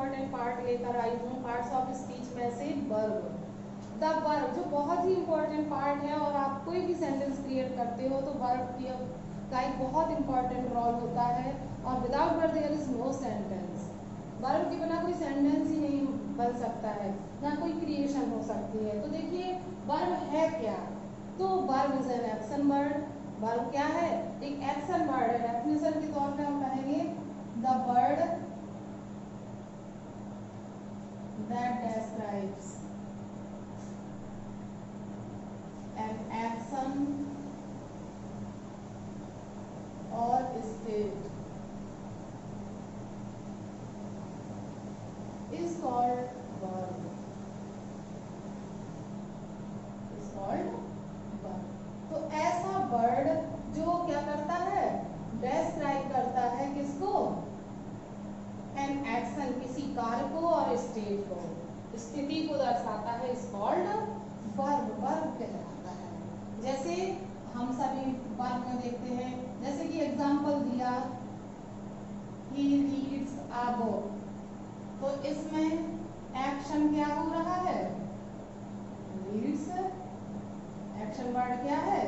Important part लेकर आई हूँ parts of speech में से वर्ब। द वर्ब जो बहुत ही इंपॉर्टेंट पार्ट है, और आप कोई भी सेंटेंस क्रिएट करते हो तो वर्ब का एक बहुत इंपॉर्टेंट रोल होता है, और without verb there is no sentence. Verb के बिना कोई सेंटेंस ही नहीं बन सकता है, ना कोई क्रिएशन हो सकती है। तो देखिए वर्ब है क्या, तो verb is an action word. Verb क्या है, एक एक्शन वर्ड है। डेफिनेशन के तौर पे हम कहेंगे the word that describes an action or state is called verb, is called verb। तो ऐसा वर्ड जो क्या करता है, डिस्क्राइब करता है किसको, एन एक्शन किसी कार्य को और स्टेट को, स्थिति को दर्शाता है, इज कॉल्ड वर्ब, वर्ब कहलाता है। जैसे हम सभी वर्ब में देखते हैं, जैसे कि एग्जांपल दिया ही रीड्स अ बुक, तो इसमें एक्शन क्या हो रहा है, रीड्स। एक्शन वर्ड क्या है,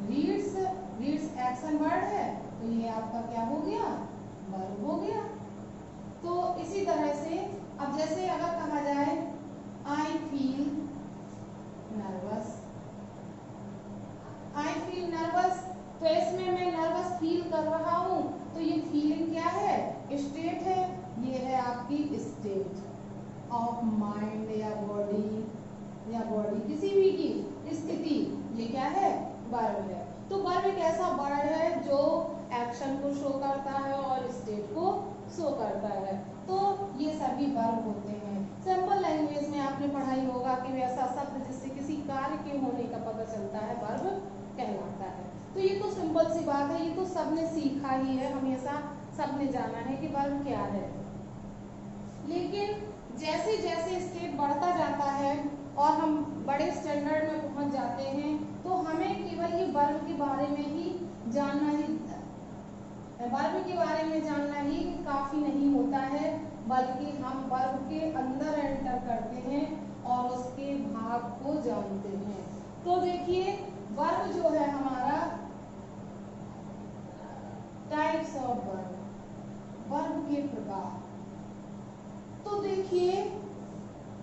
रीड्स। रीड्स एक्शन वर्ड है, तो ये आपका क्या हो गया, वर्ब हो गया। तो इसी तरह से अब जैसे अगर कहा जाए I feel nervous, I feel nervous, तो इसमें मैं नर्वस फील कर रहा हूं, तो ये फीलिंग क्या है, स्टेट है। ये है आपकी स्टेट ऑफ माइंड या बॉडी किसी भी की स्थिति, ये क्या है, वर्ब है। तो वर्ब एक ऐसा वर्ड है जो एक्शन को शो करता है और स्टेट को शो करता है। तो ये सभी वर्ब होते हैं। सिंपल लैंग्वेज में आपने पढ़ाई होगा कि वैसा शब्द जिससे किसी कार्य के होने का पता चलता है वर्ब कहलाता है। तो ये तो सिंपल सी बात है, ये तो सबने सीखा ही है, हमेशा सबने जाना है कि वर्ब क्या है। लेकिन जैसे जैसे स्टेट बढ़ता जाता है और हम बड़े स्टैंडर्ड में पहुंच जाते हैं, तो हमें केवल ये वर्ब के बारे में ही जानना ही, वर्ब के बारे में जानना ही काफी नहीं होता है, बल्कि हम वर्ब के अंदर एंटर करते हैं और उसके भाग को जानते हैं। तो देखिए वर्ब जो है हमारा, टाइप्स ऑफ वर्ब, वर्ब के प्रकार। तो देखिए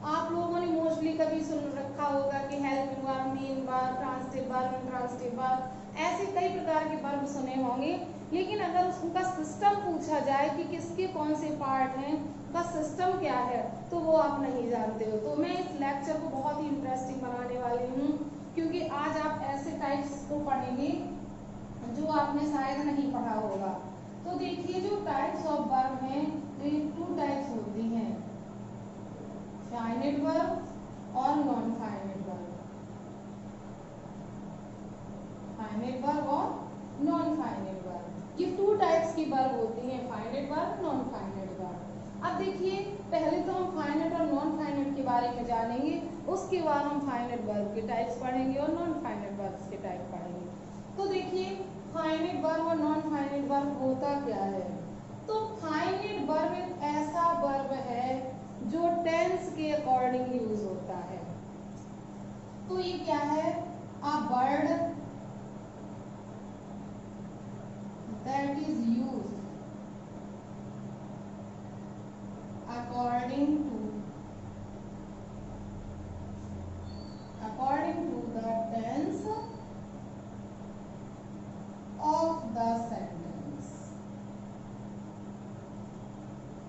आप लोगों ने मोस्टली कभी सुन रखा होगा कि helping verb, main verb, transitive verb, intransitive verb, ऐसे कई प्रकार के वर्ब सुने होंगे। लेकिन अगर उनका सिस्टम पूछा जाए कि किसके कौन से पार्ट हैं, का सिस्टम क्या है, तो वो आप नहीं जानते हो। तो मैं इस लेक्चर को बहुत ही इंटरेस्टिंग बनाने वाली हूँ, क्योंकि आज आप ऐसे टाइप्स को पढ़ेंगे जो आपने शायद नहीं पढ़ा होगा। तो देखिए जो टाइप्स ऑफ वर्ब हैं, तो ये 2 टाइप्स होती हैं, फाइनाइट वर्ब और non finite verb. Finite verb और नॉन फाइनाइट वर्ब, ये 2 टाइप्स की वर्ब होती हैं, finite verb, non finite verb. अब देखिए पहले तो हम फाइनाइट और नॉन फाइनाइट के बारे में जानेंगे, उसके बाद हम फाइनाइट वर्ब के टाइप्स पढ़ेंगे और नॉन फाइनाइट वर्ब्स के टाइप पढ़ेंगे। तो देखिए फाइनाइट वर्ब और नॉन फाइनाइट वर्ब होता क्या है। तो फाइनाइट वर्ब एक ऐसा वर्ब है जो टेंस के अकॉर्डिंग यूज होता है। तो ये क्या है, a word that is used according to the tense of the sentence।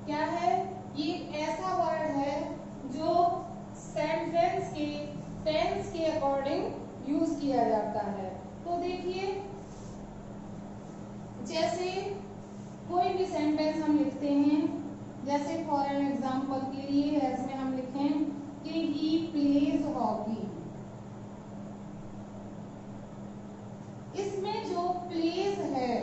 क्या है, ये ऐसा वर्ड है जो सेंटेंस के टेंस के अकॉर्डिंग यूज किया जाता है। तो देखिए जैसे कोई भी सेंटेंस हम लिखते हैं, जैसे फॉर एन एग्जांपल के लिए इसमें हम लिखें कि ही प्लेज हॉकी, इसमें जो प्लेज है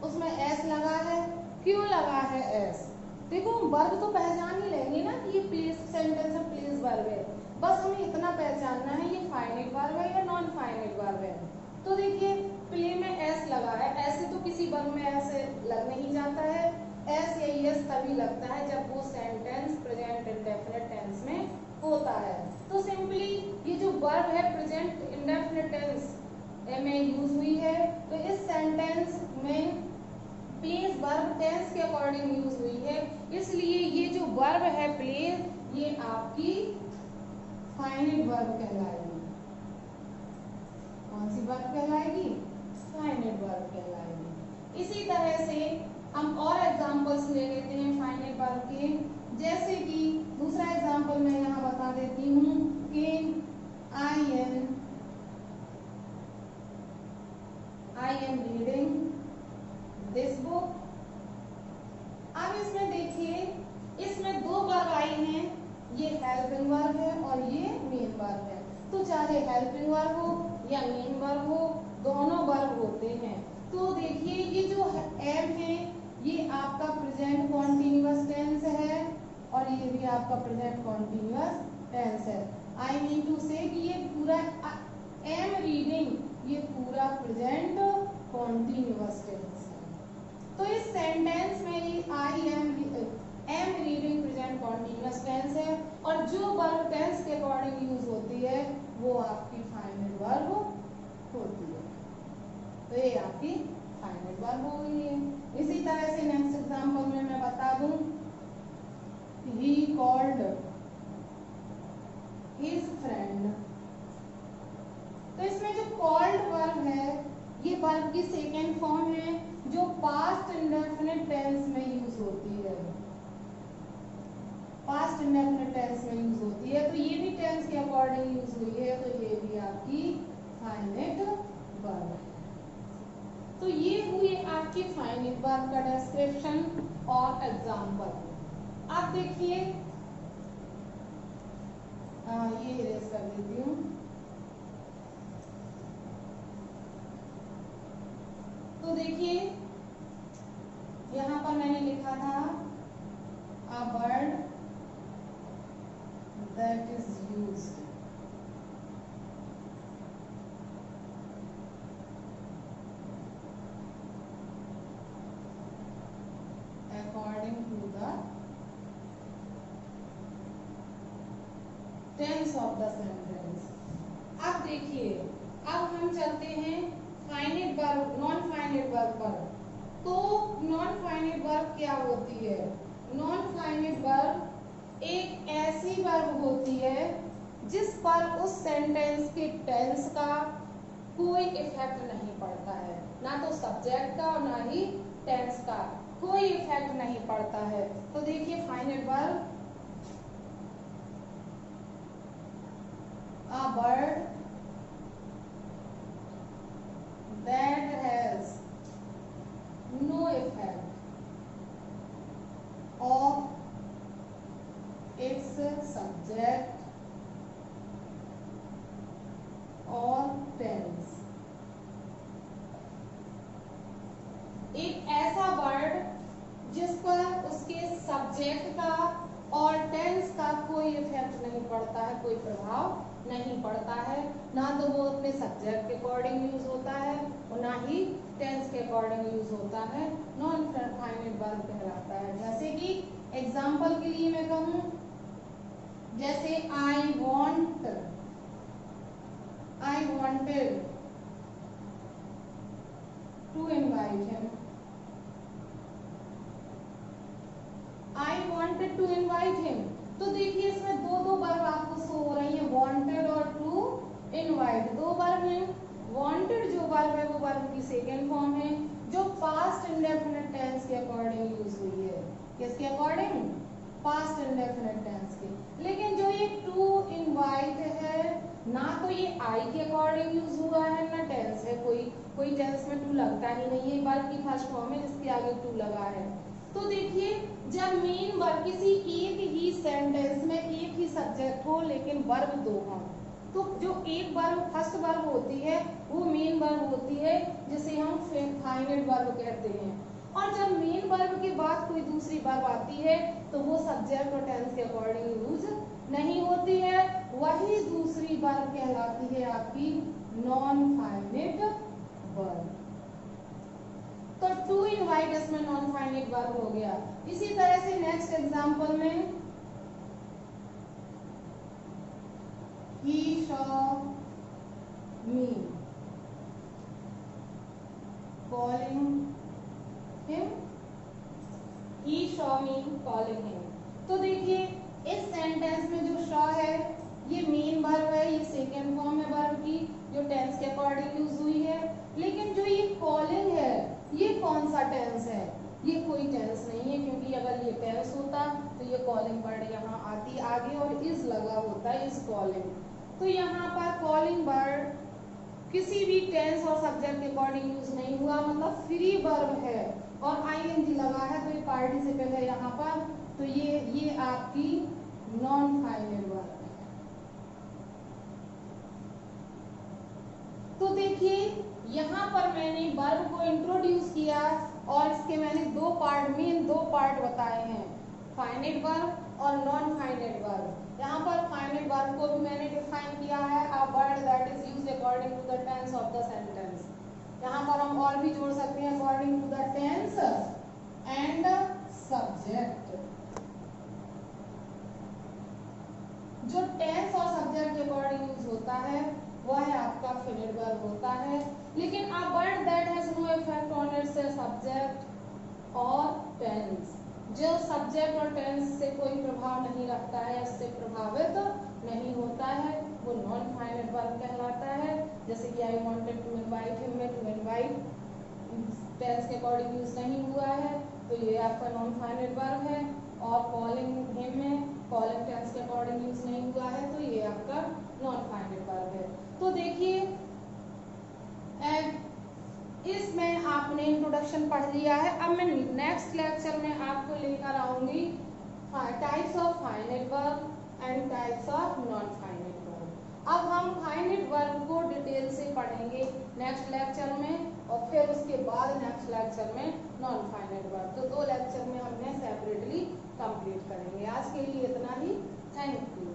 उसमें एस लगा है, क्यों लगा है एस, देखो वर्ब तो पहचान ही लेंगे ना कि ये प्लेज सेंटेंस में प्लेज वर्ब है, बस हमें इतना पहचानना है ये फाइनाइट वर्ब है या नॉन फाइनाइट वर्ब है। तो देखिए प्ले में एस लगा है, ऐसे तो किसी वर्ब में ऐसे लग नहीं जाता है, एस या एस तभी लगता है जब वो सेंटेंस प्रेजेंट इंडेफिनिट टेंस में होता है। तो सिंपली ये जो वर्ब है प्रेजेंट इंडेफिनिट टेंस में यूज हुई है, तो इस सेंटेंस में प्लेस वर्ब टेंस के अकॉर्डिंग यूज हुई है, इसलिए ये जो वर्ब है प्लेस, ये आपकी फाइनाइट वर्ब कहलाएगी। कौन सी वर्ब कहलाएगी? फाइनाइट वर्ब कहलाएगी। इसी तरह से हम और एग्जांपल्स ले लेते हैं फाइनाइट वर्ब के। जैसे कि दूसरा एग्जांपल मैं यहाँ बता देती हूँ कि I am reading this book। अब इसमें देखिए, इसमें दो वर्ब आई हैं, ये हेल्पिंग वर्ब है और ये मेन वर्ब है। तो चाहे हेल्पिंग वर्ब हो या मेन वर्ब हो, दोनों वर्ब होते हैं। तो देखिए ये जो एम है ये आपका प्रेजेंट कॉन्टिन्यूअस टेंस है और ये भी आपका प्रेजेंट कॉन्टिन्यूअस टेंस है। आई मीन टू से कि ये पूरा एम रीडिंग, ये पूरा प्रेजेंट कॉन्टिन्यूअस टेंस है। तो इस सेंटेंस में ये I am reading present continuous tense है और जो वर्ब टेंस के अकॉर्डिंग यूज होती है वो आपकी फाइनाइट वर्ब होती है। तो ये आपकी फाइनाइट वर्ब हो गई है। इसी तरह से नेक्स्ट एग्जांपल में मैं बता दूं, ही कॉल्ड हिज फ्रेंड। तो इसमें जो कॉल्ड वर्ब है ये वर्ब की सेकेंड फॉर्म है जो पास्ट इंडेफिनिट टेंस में यूज होती है। पास्ट इंडेफिनिट टेंस में यूज होती है, तो ये भी टेंस के अकॉर्डिंग यूज हुई है, तो ये भी आपकी फाइनाइट वर्ब है। तो ये हुई आपकी फाइनाइट वर्ब का डिस्क्रिप्शन और एग्जांपल। आप देखिए, ये इरेज कर देती हूँ। तो देखिए यहाँ पर मैंने लिखा था a word that is used according to the tense of the sentence। अब देखिए, अब हम चलते हैं finite verb non finite verb पर। तो नॉन फाइनाइट वर्ब क्या होती है? नॉन फाइनाइट वर्ब एक ऐसी वर्ब होती है जिस पर उस सेंटेंस के टेंस का कोई इफेक्ट नहीं पड़ता है, ना तो सब्जेक्ट का और ना ही टेंस का कोई इफेक्ट नहीं पड़ता है। तो देखिए finite verb, a word that has no effect of its subject or tense। एक ऐसा वर्ड जिस पर उसके सब्जेक्ट का और टेंस का कोई इफेक्ट नहीं पड़ता है, कोई प्रभाव नहीं पड़ता है, ना तो वो अपने सब्जेक्ट के अकॉर्डिंग यूज होता है और ना ही टेंस के अकॉर्डिंग यूज होता है, नॉन फाइनाइट वर्ब कहलाता है। जैसे कि एग्जांपल के लिए मैं कहूं, जैसे I wanted to invite him. I wanted to invite him, तो देखिए इसमें दो वर्ब आपको शो हो रही है, वांटेड और टू इनवाइट, दो वर्ब हैं। वांटेड जो वर्ब है वो वर्ब की सेकेंड फॉर्म है जो पास्ट इंडेफिनिट टेंस के अकॉर्डिंग यूज हुई है। किसके अकॉर्डिंग? पास्ट इंडेफिनिट टेंस के। लेकिन जो ये टू इनवाइट है, ना तो ये आई के अकॉर्डिंग यूज हुआ है ना टेंस है, कोई टेंस में टू लगता ही नहीं है, वर्ब की फर्स्ट फॉर्म है जिसके आगे टू लगा है। तो देखिए जब मेन वर्ब किसी एक ही सेंटेंस में एक ही सब्जेक्ट हो लेकिन वर्ब दो हों, तो जो एक वर्ब फर्स्ट वर्ब होती है वो मेन वर्ब होती है जिसे हम फाइनाइट वर्ब कहते हैं। और जब मेन वर्ब के बाद कोई दूसरी वर्ब आती है तो वो सब्जेक्ट और टेंस के अकॉर्डिंग यूज नहीं होती है, वही दूसरी वर्ब कहलाती है आपकी नॉन फाइनाइट वर्ब। तो टू इनवाइट इसमें नॉन फाइनाइट वर्ब हो गया। इसी तरह से नेक्स्ट एग्जांपल में he saw me calling him, he saw me calling him। तो देखिए इस सेंटेंस में जो शॉ है ये मेन वर्ब है, ये सेकेंड फॉर्म है वर्ब की जो टेंस के अकॉर्डिंग यूज हुई है। लेकिन जो ये कॉलिंग है ये कौन सा टेंस है? ये कोई टेंस नहीं है, क्योंकि अगर ये टेंस होता तो ये कॉलिंग वर्ड यहाँ आती आगे और इज लगा होता इज कॉलिंग। तो यहाँ पर कॉलिंग वर्ड किसी भी टेंस और सब्जेक्ट के अकॉर्डिंग यूज नहीं हुआ, मतलब फ्री वर्ब है और आईएनजी लगा है तो ये पार्टिसिपल है यहाँ पर। तो ये आपकी नॉन फाइनल वर्ब है। तो देखिए यहाँ पर मैंने वर्ब को इंट्रोड्यूस किया और इसके मैंने दो पार्ट बताए हैं, फाइनाइट वर्ब और नॉन फाइनाइट वर्ब। यहाँ पर फाइनाइट वर्ब को भी मैंने डिफाइन किया है, a word that is used according to the tense of the sentence. यहाँ पर हम और भी जोड़ सकते हैं according to the tense and subject. जो टेंस और सब्जेक्ट के अकॉर्डिंग यूज होता है वह है आपका फाइनाइट वर्ब होता है। लेकिन a word that has no effect on its subject और टेंस, जो सब्जेक्ट और टेंस से कोई प्रभाव नहीं रखता है, इससे प्रभावित नहीं होता है, वो नॉन फाइनाइट वर्ब कहलाता है। जैसे कि I wanted to invite him में टू इनवाइट टेंस के अकॉर्डिंग यूज नहीं हुआ है तो ये आपका नॉन फाइनाइट वर्ब है। और कॉलिंग हिम में कॉलिंग टेंस के अकॉर्डिंग यूज नहीं हुआ है तो ये आपका नॉन फाइनाइट वर्ब है। तो देखिए इसमें आपने इंट्रोडक्शन पढ़ लिया है। अब मैं नेक्स्ट लेक्चर में आपको लेकर आऊंगी types of finite verb and types of non finite verb. अब हम फाइनाइट वर्ब को डिटेल से पढ़ेंगे नेक्स्ट लेक्चर में और फिर उसके बाद नेक्स्ट लेक्चर में नॉन फाइनाइट वर्ब। तो दो लेक्चर में हमने सेपरेटली कंप्लीट करेंगे। आज के लिए इतना ही। Thank you.